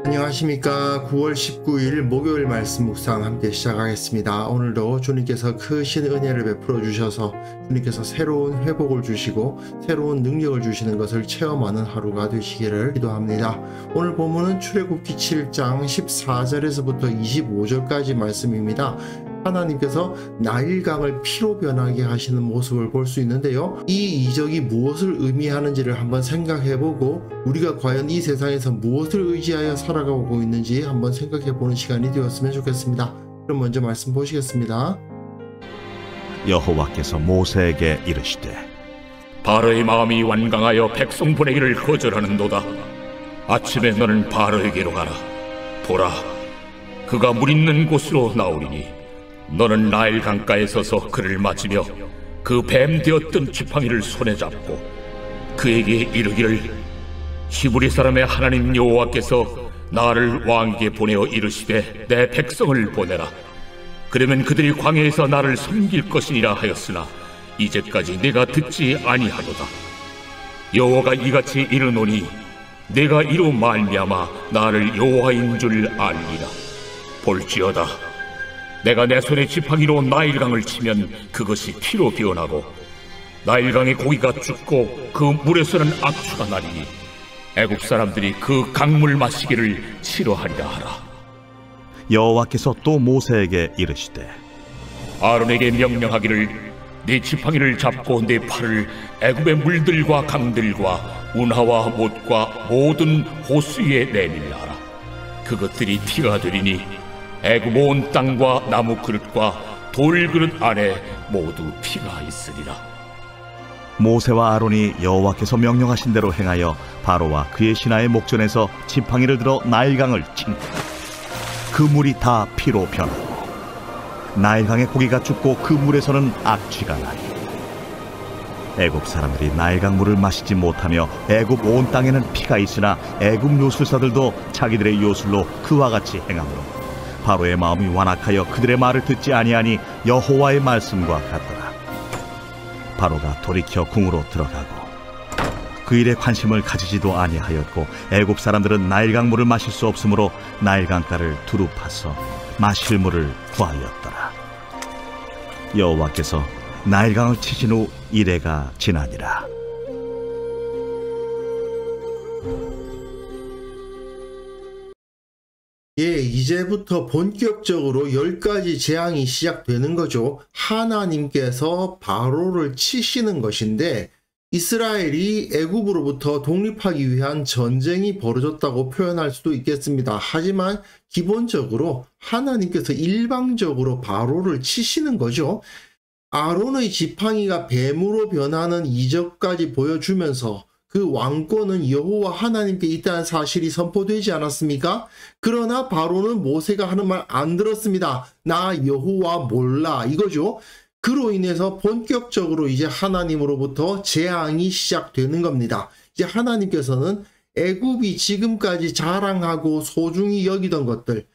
안녕하십니까. 9월 19일 목요일 말씀 묵상 함께 시작하겠습니다. 오늘도 주님께서 크신 은혜를 베풀어 주셔서 주님께서 새로운 회복을 주시고 새로운 능력을 주시는 것을 체험하는 하루가 되시기를 기도합니다. 오늘 본문은 출애굽기 7장 14절에서부터 25절까지 말씀입니다. 하나님께서 나일강을 피로 변하게 하시는 모습을 볼 수 있는데요. 이 이적이 무엇을 의미하는지를 한번 생각해보고 우리가 과연 이 세상에서 무엇을 의지하여 살아가고 있는지 한번 생각해보는 시간이 되었으면 좋겠습니다. 그럼 먼저 말씀 보시겠습니다. 여호와께서 모세에게 이르시되 바로의 마음이 완강하여 백성 보내기를 거절하는도다. 아침에 너는 바로에게로 가라. 보라, 그가 물 있는 곳으로 나오리니 너는 나일 강가에 서서 그를 맞으며 그 뱀 되었던 지팡이를 손에 잡고 그에게 이르기를 히브리 사람의 하나님 여호와께서 나를 왕에게 보내어 이르시되 내 백성을 보내라. 그러면 그들이 광야에서 나를 섬길 것이니라 하였으나 이제까지 내가 듣지 아니하도다. 여호와가 이같이 이르노니 내가 이로 말미암아 나를 여호와인 줄 알리라. 볼지어다, 내가 내 손에 지팡이로 나일강을 치면 그것이 피로 변하고 나일강의 고기가 죽고 그 물에서는 악취가 나리니 애굽 사람들이 그 강물 마시기를 싫어하리라 하라. 여호와께서 또 모세에게 이르시되 아론에게 명령하기를 네 지팡이를 잡고 네 팔을 애굽의 물들과 강들과 운하와 못과 모든 호수에 내밀라 하라. 그것들이 피가 되리니 애굽 온 땅과 나무 그릇과 돌 그릇 안에 모두 피가 있으리라. 모세와 아론이 여호와께서 명령하신 대로 행하여 바로와 그의 신하의 목전에서 지팡이를 들어 나일강을 친 그 물이 다 피로 변하고 나일강의 고기가 죽고 그 물에서는 악취가 나니 애굽 사람들이 나일강 물을 마시지 못하며 애굽 온 땅에는 피가 있으나 애굽 요술사들도 자기들의 요술로 그와 같이 행하므로 바로의 마음이 완악하여 그들의 말을 듣지 아니하니 여호와의 말씀과 같더라. 바로가 돌이켜 궁으로 들어가고 그 일에 관심을 가지지도 아니하였고 애굽 사람들은 나일강 물을 마실 수 없으므로 나일강가를 두루 파서 마실 물을 구하였더라. 여호와께서 나일강을 치신 후 이레가 지나니라. 이제부터 본격적으로 10가지 재앙이 시작되는 거죠. 하나님께서 바로를 치시는 것인데 이스라엘이 애굽으로부터 독립하기 위한 전쟁이 벌어졌다고 표현할 수도 있겠습니다. 하지만 기본적으로 하나님께서 일방적으로 바로를 치시는 거죠. 아론의 지팡이가 뱀으로 변하는 이적까지 보여주면서 그 왕권은 여호와 하나님께 있다는 사실이 선포되지 않았습니까? 그러나 바로는 모세가 하는 말 안 들었습니다. 나 여호와 몰라, 이거죠. 그로 인해서 본격적으로 이제 하나님으로부터 재앙이 시작되는 겁니다. 이제 하나님께서는 애굽이 지금까지 자랑하고 소중히 여기던 것들,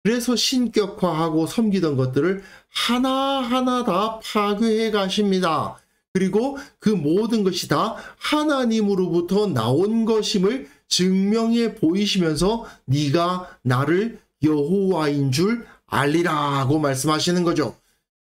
그래서 신격화하고 섬기던 것들을 하나하나 다 파괴해 가십니다. 그리고 그 모든 것이 다 하나님으로부터 나온 것임을 증명해 보이시면서 네가 나를 여호와인 줄 알리라고 말씀하시는 거죠.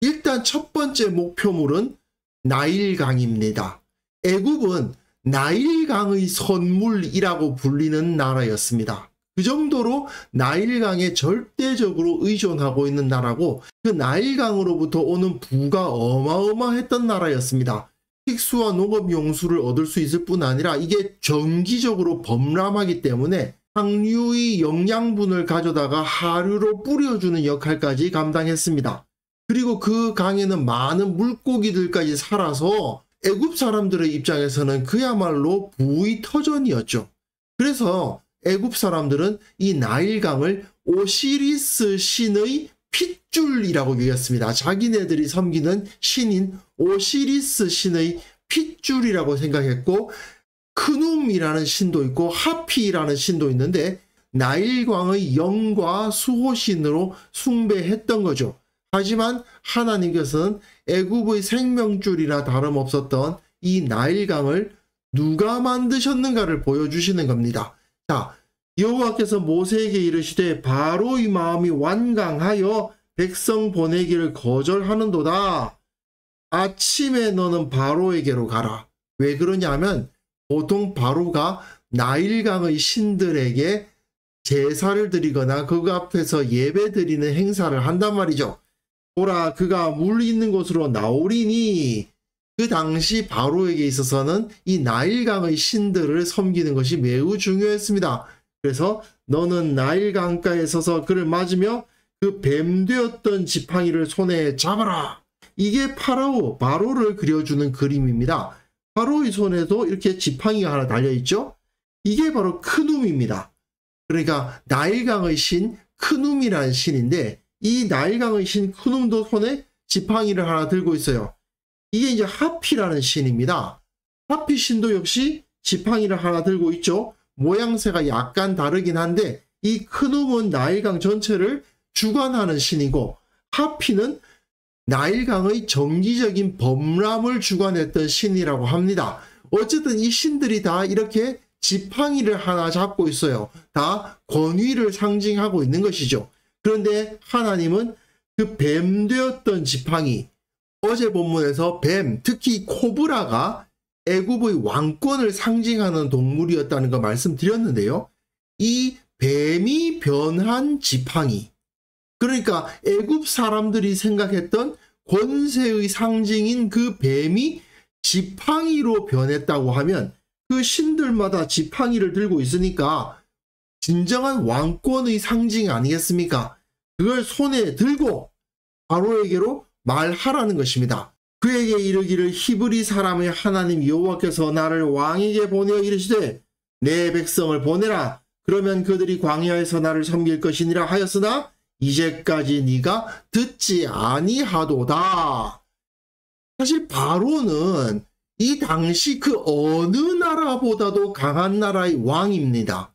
일단 첫 번째 목표물은 나일강입니다. 애굽은 나일강의 선물이라고 불리는 나라였습니다. 그 정도로 나일강에 절대적으로 의존하고 있는 나라고 그 나일강으로부터 오는 부가 어마어마했던 나라였습니다. 식수와 농업용수를 얻을 수 있을 뿐 아니라 이게 정기적으로 범람하기 때문에 상류의 영양분을 가져다가 하류로 뿌려주는 역할까지 감당했습니다. 그리고 그 강에는 많은 물고기들까지 살아서 애굽 사람들의 입장에서는 그야말로 부의 터전이었죠. 그래서 애굽 사람들은 이 나일강을 오시리스 신의 핏줄이라고 여겼습니다. 자기네들이 섬기는 신인 오시리스 신의 핏줄이라고 생각했고, 크눔이라는 신도 있고 하피라는 신도 있는데 나일강의 영과 수호신으로 숭배했던 거죠. 하지만 하나님께서는 애굽의 생명줄이나 다름없었던 이 나일강을 누가 만드셨는가를 보여주시는 겁니다. 자, 여호와께서 모세에게 이르시되 바로의 마음이 완강하여 백성 보내기를 거절하는도다. 아침에 너는 바로에게로 가라. 왜 그러냐면 보통 바로가 나일강의 신들에게 제사를 드리거나 그 앞에서 예배 드리는 행사를 한단 말이죠. 보라, 그가 물 있는 곳으로 나오리니. 그 당시 바로에게 있어서는 이 나일강의 신들을 섬기는 것이 매우 중요했습니다. 그래서 너는 나일강가에 서서 그를 맞으며 그 뱀되었던 지팡이를 손에 잡아라. 이게 바로를 그려주는 그림입니다. 바로의 손에도 이렇게 지팡이가 하나 달려있죠. 이게 바로 크눔입니다. 그러니까 나일강의 신 크눔이라는 신인데, 이 나일강의 신 크눔도 손에 지팡이를 하나 들고 있어요. 이게 이제 하피라는 신입니다. 하피 신도 역시 지팡이를 하나 들고 있죠. 모양새가 약간 다르긴 한데 이 크눔은 나일강 전체를 주관하는 신이고, 하피는 나일강의 정기적인 범람을 주관했던 신이라고 합니다. 어쨌든 이 신들이 다 이렇게 지팡이를 하나 잡고 있어요. 다 권위를 상징하고 있는 것이죠. 그런데 하나님은 그 뱀되었던 지팡이, 어제 본문에서 뱀, 특히 코브라가 애굽의 왕권을 상징하는 동물이었다는 거 말씀드렸는데요. 이 뱀이 변한 지팡이, 그러니까 애굽 사람들이 생각했던 권세의 상징인 그 뱀이 지팡이로 변했다고 하면 그 신들마다 지팡이를 들고 있으니까 진정한 왕권의 상징 아니겠습니까? 그걸 손에 들고 바로에게로 말하라는 것입니다. 그에게 이르기를 히브리 사람의 하나님 여호와께서 나를 왕에게 보내어 이르시되 내 백성을 보내라. 그러면 그들이 광야에서 나를 섬길 것이니라 하였으나 이제까지 네가 듣지 아니하도다. 사실 바로는 이 당시 그 어느 나라보다도 강한 나라의 왕입니다.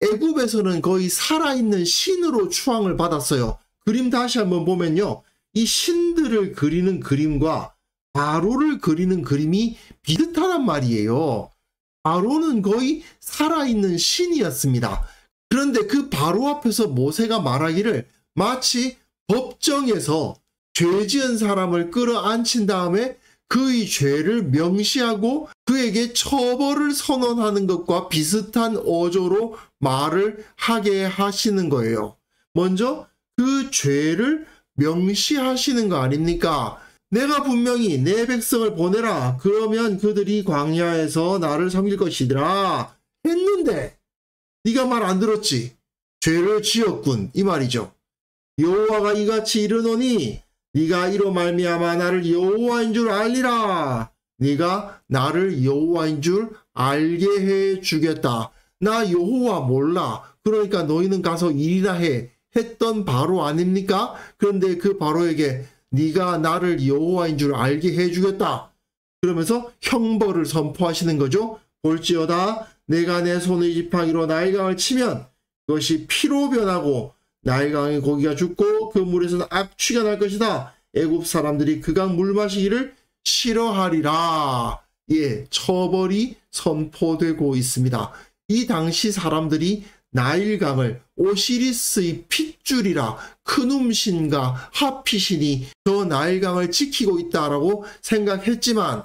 애굽에서는 거의 살아있는 신으로 추앙을 받았어요. 그림 다시 한번 보면요, 이 신들을 그리는 그림과 바로를 그리는 그림이 비슷하단 말이에요. 바로는 거의 살아있는 신이었습니다. 그런데 그 바로 앞에서 모세가 말하기를 마치 법정에서 죄 지은 사람을 끌어안친 다음에 그의 죄를 명시하고 그에게 처벌을 선언하는 것과 비슷한 어조로 말을 하게 하시는 거예요. 먼저 그 죄를 명시하시는 거 아닙니까? 내가 분명히 내 백성을 보내라. 그러면 그들이 광야에서 나를 섬길 것이더라 했는데 네가 말 안 들었지. 죄를 지었군, 이 말이죠. 여호와가 이같이 이르노니 네가 이로 말미암아 나를 여호와인 줄 알리라. 네가 나를 여호와인 줄 알게 해 주겠다. 나 여호와 몰라. 그러니까 너희는 가서 일이나 해. 했던 바로 아닙니까? 그런데 그 바로에게 네가 나를 여호와인 줄 알게 해 주겠다. 그러면서 형벌을 선포하시는 거죠. 볼지어다 내가 내 손의 지팡이로 나일강을 치면 그것이 피로 변하고 나일강의 고기가 죽고 그 물에서는 악취가 날 것이다. 애굽 사람들이 그 강 물 마시기를 싫어하리라. 예, 처벌이 선포되고 있습니다. 이 당시 사람들이 나일강을 오시리스의 핏줄이라 크눔신과 하피신이 저 나일강을 지키고 있다라고 생각했지만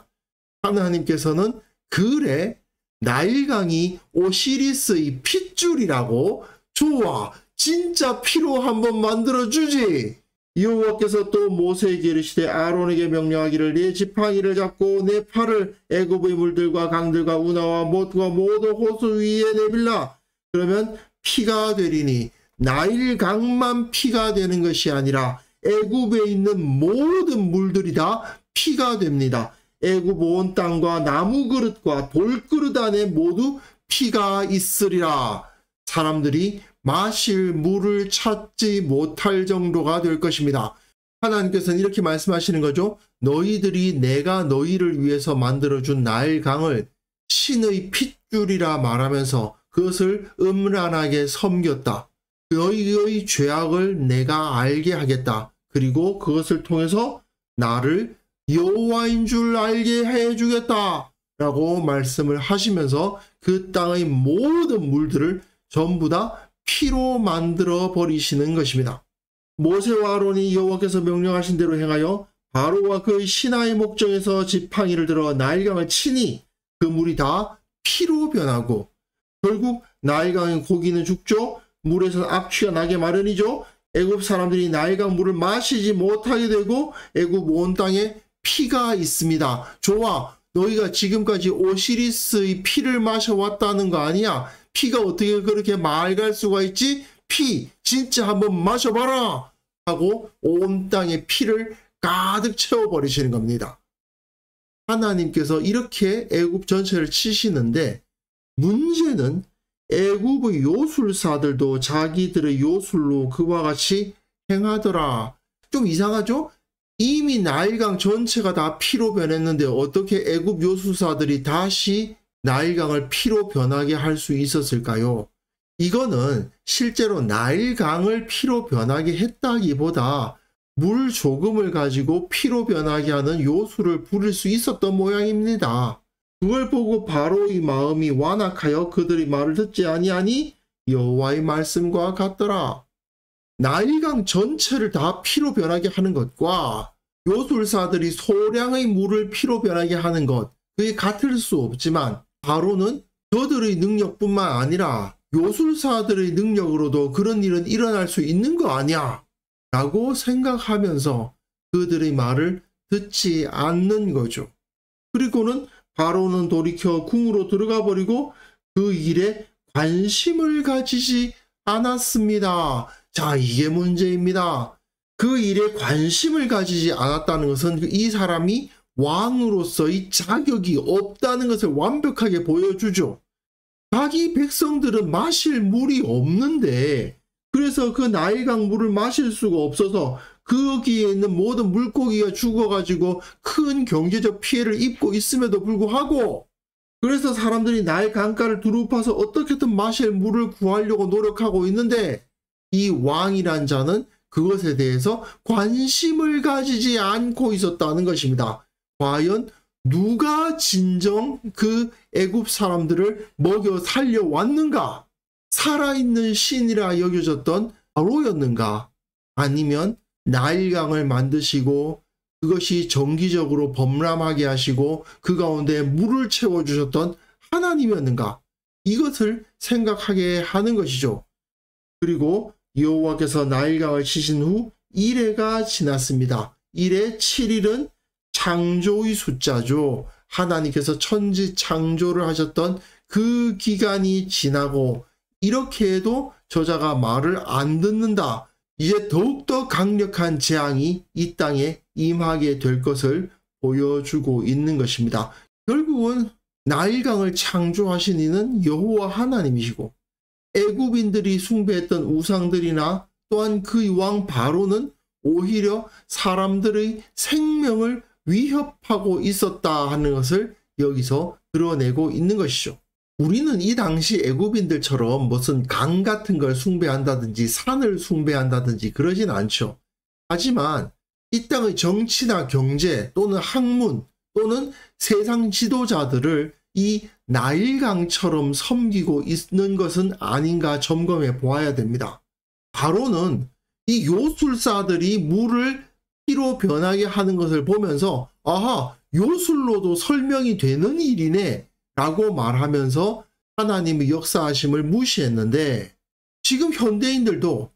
하나님께서는 그래, 나일강이 오시리스의 핏줄이라고? 좋아, 진짜 피로 한번 만들어주지. 여호와께서 또 모세에게 이르시되 아론에게 명령하기를 네 지팡이를 잡고 내 팔을 애굽의 물들과 강들과 운하와 모트와 모든 호수 위에 내밀라. 그러면 피가 되리니 나일강만 피가 되는 것이 아니라 애굽에 있는 모든 물들이 다 피가 됩니다. 애굽 온 땅과 나무 그릇과 돌 그릇 안에 모두 피가 있으리라. 사람들이 마실 물을 찾지 못할 정도가 될 것입니다. 하나님께서는 이렇게 말씀하시는 거죠. 너희들이 내가 너희를 위해서 만들어준 나일강을 신의 핏줄이라 말하면서 그것을 음란하게 섬겼다. 너희의 죄악을 내가 알게 하겠다. 그리고 그것을 통해서 나를 여호와인 줄 알게 해주겠다 라고 말씀을 하시면서 그 땅의 모든 물들을 전부 다 피로 만들어 버리시는 것입니다. 모세와 아론이 여호와께서 명령하신 대로 행하여 바로와 그의 신하의 목전에서 지팡이를 들어 나일강을 치니 그 물이 다 피로 변하고 결국 나일강의 고기는 죽죠. 물에서 악취가 나게 마련이죠. 애굽 사람들이 나일강 물을 마시지 못하게 되고 애굽 온 땅에 피가 있습니다. 좋아, 너희가 지금까지 오시리스의 피를 마셔왔다는 거 아니야? 피가 어떻게 그렇게 맑을 수가 있지? 피 진짜 한번 마셔봐라 하고 온 땅에 피를 가득 채워버리시는 겁니다. 하나님께서 이렇게 애굽 전체를 치시는데 문제는 애굽의 요술사들도 자기들의 요술로 그와 같이 행하더라. 좀 이상하죠? 이미 나일강 전체가 다 피로 변했는데 어떻게 애굽 요술사들이 다시 나일강을 피로 변하게 할 수 있었을까요? 이거는 실제로 나일강을 피로 변하게 했다기보다 물 조금을 가지고 피로 변하게 하는 요술을 부릴 수 있었던 모양입니다. 그걸 보고 바로의 마음이 완악하여 그들의 말을 듣지 아니하니 여호와의 말씀과 같더라. 나일강 전체를 다 피로 변하게 하는 것과 요술사들이 소량의 물을 피로 변하게 하는 것, 그게 같을 수 없지만 바로는 저들의 능력뿐만 아니라 요술사들의 능력으로도 그런 일은 일어날 수 있는 거 아니야 라고 생각하면서 그들의 말을 듣지 않는 거죠. 그리고는 바로는 돌이켜 궁으로 들어가 버리고 그 일에 관심을 가지지 않았습니다. 자, 이게 문제입니다. 그 일에 관심을 가지지 않았다는 것은 이 사람이 왕으로서의 자격이 없다는 것을 완벽하게 보여주죠. 자기 백성들은 마실 물이 없는데 그래서 그 나일강 물을 마실 수가 없어서 거기에 있는 모든 물고기가 죽어가지고 큰 경제적 피해를 입고 있음에도 불구하고 그래서 사람들이 나일 강가를 두루 파서 어떻게든 마실 물을 구하려고 노력하고 있는데 이 왕이란 자는 그것에 대해서 관심을 가지지 않고 있었다는 것입니다. 과연 누가 진정 그 애굽 사람들을 먹여 살려왔는가? 살아있는 신이라 여겨졌던 바로였는가? 아니면 나일강을 만드시고 그것이 정기적으로 범람하게 하시고 그 가운데 물을 채워주셨던 하나님이었는가? 이것을 생각하게 하는 것이죠. 그리고 여호와께서 나일강을 치신 후 1회가 지났습니다. 1회 7일은 창조의 숫자죠. 하나님께서 천지 창조를 하셨던 그 기간이 지나고 이렇게 해도 저자가 말을 안 듣는다. 이제 더욱더 강력한 재앙이 이 땅에 임하게 될 것을 보여주고 있는 것입니다. 결국은 나일강을 창조하신 이는 여호와 하나님이시고 애굽인들이 숭배했던 우상들이나 또한 그의 왕 바로는 오히려 사람들의 생명을 위협하고 있었다 하는 것을 여기서 드러내고 있는 것이죠. 우리는 이 당시 애굽인들처럼 무슨 강 같은 걸 숭배한다든지 산을 숭배한다든지 그러진 않죠. 하지만 이 땅의 정치나 경제 또는 학문 또는 세상 지도자들을 이 나일강처럼 섬기고 있는 것은 아닌가 점검해 보아야 됩니다. 바로는 이 요술사들이 물을 피로 변하게 하는 것을 보면서 아하, 요술로도 설명이 되는 일이네 라고 말하면서 하나님의 역사하심을 무시했는데 지금 현대인들도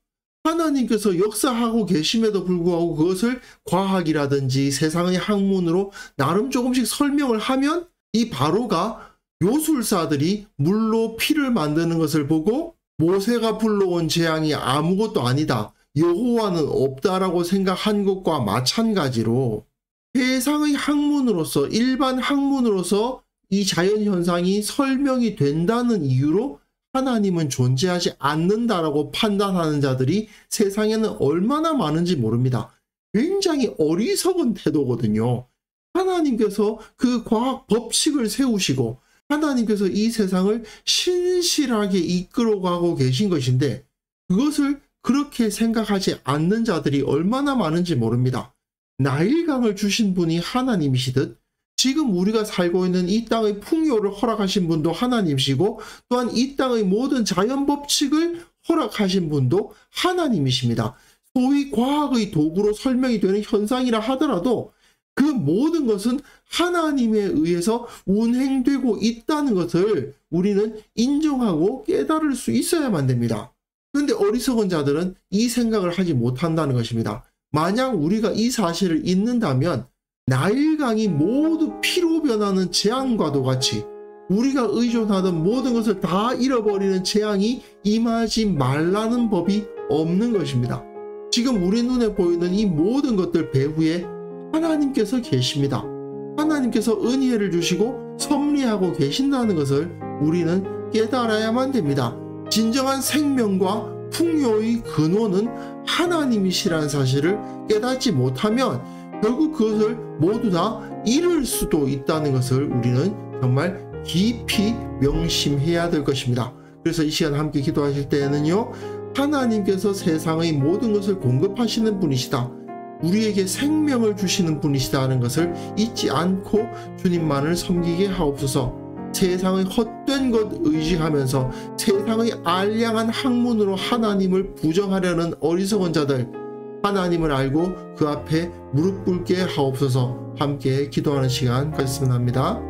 하나님께서 역사하고 계심에도 불구하고 그것을 과학이라든지 세상의 학문으로 나름 조금씩 설명을 하면 이 바로가 요술사들이 물로 피를 만드는 것을 보고 모세가 불러온 재앙이 아무것도 아니다. 여호와는 없다라고 생각한 것과 마찬가지로 세상의 학문으로서 일반 학문으로서 이 자연현상이 설명이 된다는 이유로 하나님은 존재하지 않는다라고 판단하는 자들이 세상에는 얼마나 많은지 모릅니다. 굉장히 어리석은 태도거든요. 하나님께서 그 과학 법칙을 세우시고 하나님께서 이 세상을 신실하게 이끌어가고 계신 것인데 그것을 그렇게 생각하지 않는 자들이 얼마나 많은지 모릅니다. 나일강을 주신 분이 하나님이시듯 지금 우리가 살고 있는 이 땅의 풍요를 허락하신 분도 하나님이시고 또한 이 땅의 모든 자연 법칙을 허락하신 분도 하나님이십니다. 소위 과학의 도구로 설명이 되는 현상이라 하더라도 그 모든 것은 하나님에 의해서 운행되고 있다는 것을 우리는 인정하고 깨달을 수 있어야만 됩니다. 그런데 어리석은 자들은 이 생각을 하지 못한다는 것입니다. 만약 우리가 이 사실을 잊는다면 나일강이 모두 피로 변하는 재앙과도 같이 우리가 의존하던 모든 것을 다 잃어버리는 재앙이 임하지 말라는 법이 없는 것입니다. 지금 우리 눈에 보이는 이 모든 것들 배후에 하나님께서 계십니다. 하나님께서 은혜를 주시고 섭리하고 계신다는 것을 우리는 깨달아야만 됩니다. 진정한 생명과 풍요의 근원은 하나님이시라는 사실을 깨닫지 못하면 결국 그것을 모두 다 잃을 수도 있다는 것을 우리는 정말 깊이 명심해야 될 것입니다. 그래서 이 시간 함께 기도하실 때에는요, 하나님께서 세상의 모든 것을 공급하시는 분이시다, 우리에게 생명을 주시는 분이시다는 것을 잊지 않고 주님만을 섬기게 하옵소서. 세상의 헛된 것 의지하면서 세상의 알량한 학문으로 하나님을 부정하려는 어리석은 자들, 하나님을 알고 그 앞에 무릎 꿇게 하옵소서. 함께 기도하는 시간 가졌으면 합니다.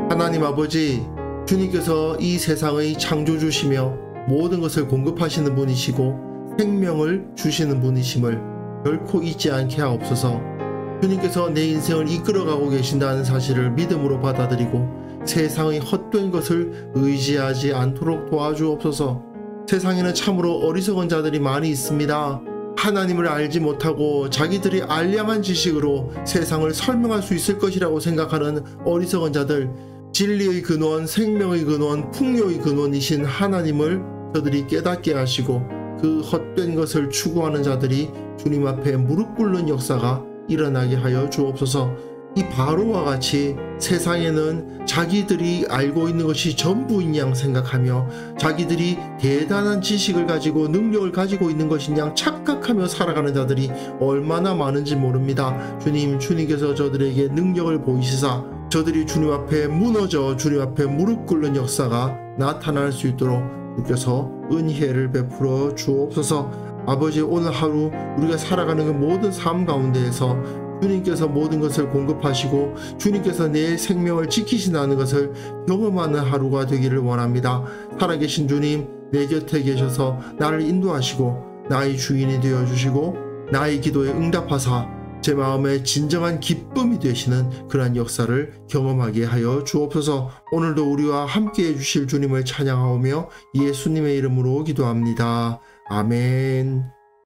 하나님 아버지, 주님께서 이 세상의 창조주시며 모든 것을 공급하시는 분이시고 생명을 주시는 분이심을 결코 잊지 않게 하옵소서. 주님께서 내 인생을 이끌어가고 계신다는 사실을 믿음으로 받아들이고 세상의 헛된 것을 의지하지 않도록 도와주옵소서. 세상에는 참으로 어리석은 자들이 많이 있습니다. 하나님을 알지 못하고 자기들이 알량한 지식으로 세상을 설명할 수 있을 것이라고 생각하는 어리석은 자들, 진리의 근원, 생명의 근원, 풍요의 근원이신 하나님을 저들이 깨닫게 하시고 그 헛된 것을 추구하는 자들이 주님 앞에 무릎 꿇는 역사가 일어나게 하여 주옵소서. 이 바로와 같이 세상에는 자기들이 알고 있는 것이 전부인 양 생각하며 자기들이 대단한 지식을 가지고 능력을 가지고 있는 것인 양 착각하며 살아가는 자들이 얼마나 많은지 모릅니다. 주님께서 저들에게 능력을 보이시사 저들이 주님 앞에 무너져 주님 앞에 무릎 꿇는 역사가 나타날 수 있도록 주께서 은혜를 베풀어 주옵소서. 아버지, 오늘 하루 우리가 살아가는 그 모든 삶 가운데에서 주님께서 모든 것을 공급하시고 주님께서 내 생명을 지키신다는 것을 경험하는 하루가 되기를 원합니다. 살아계신 주님, 내 곁에 계셔서 나를 인도하시고 나의 주인이 되어주시고 나의 기도에 응답하사 제 마음에 진정한 기쁨이 되시는 그러한 역사를 경험하게 하여 주옵소서. 오늘도 우리와 함께해 주실 주님을 찬양하오며 예수님의 이름으로 기도합니다. 아멘.